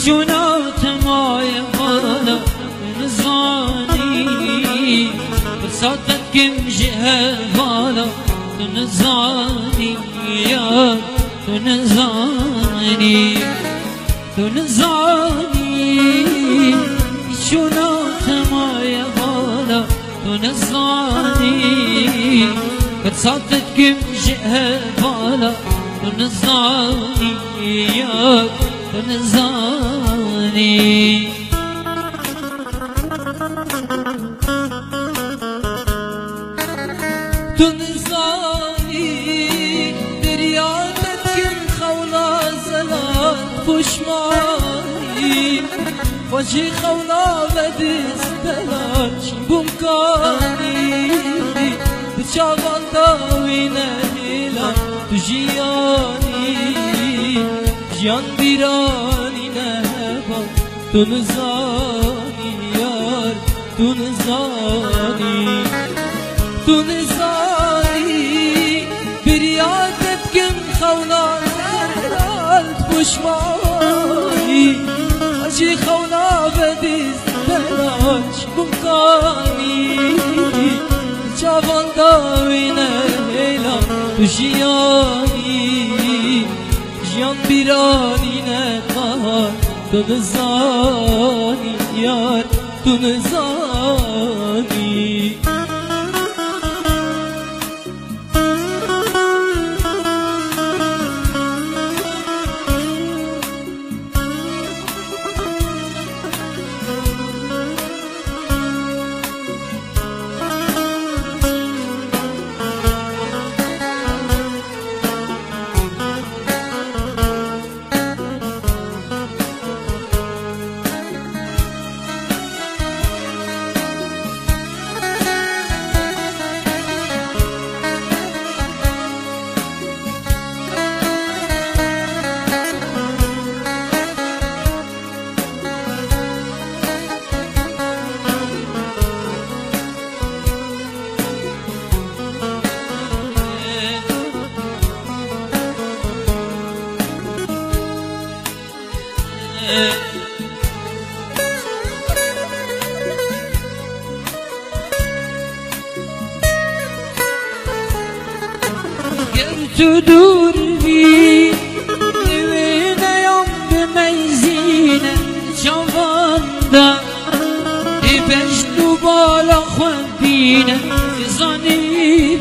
شونات مای بالا نزانی برساتت کم جه بالا نزانی یا نزانی شونات مای بالا نزانی برساتت کم جه بالا نزانی یا نزانی تو نزانی دریانت کن خولا زلال پشمانی وجه خولا و دستلال چی بمکانی بچاوان داوینه هیلا تو جیانی جان بیرانی نهبا تو نزانی یار تو نزانی بریادت کن خولا زلال پشمانی اجی خولا بدیز بلاش بمکانی چاوان داوینه هیلا تو جیانی جان بیرانی نکار تو نزانی یار تو نزانی تو دور بی نوینم به میزینه جوانده ای پش تو بالا خوندینه زانی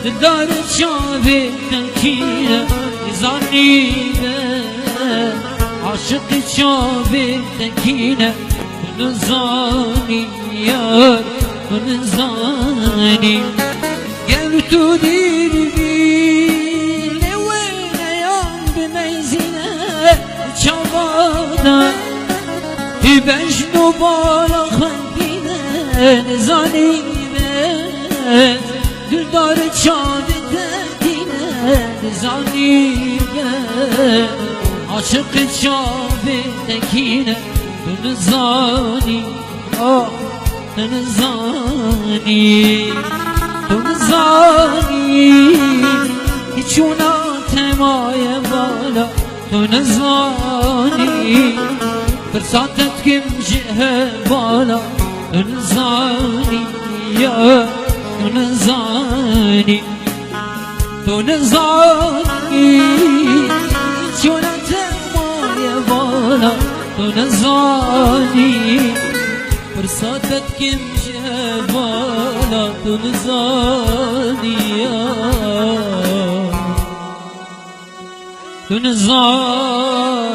به دار چاوه تنکینه زانی به عاشق چاوه تنکینه نزانی یار نزانی گل تو دیر بی نوینم به میزینه چاوادا ای بجنو بالا خندینه نزانی به دلدار چاوه تنکینه نزانی به عاشق چاوه تنکینه نزانی نزانی تو نزانی چونات مای بالا تو نزانی فرساتت کم جه بالا تو نزانی یا تو نزانی چونات مای بالا تو نزانی فرصتت کم جه بالا تو نزانی تو نزانی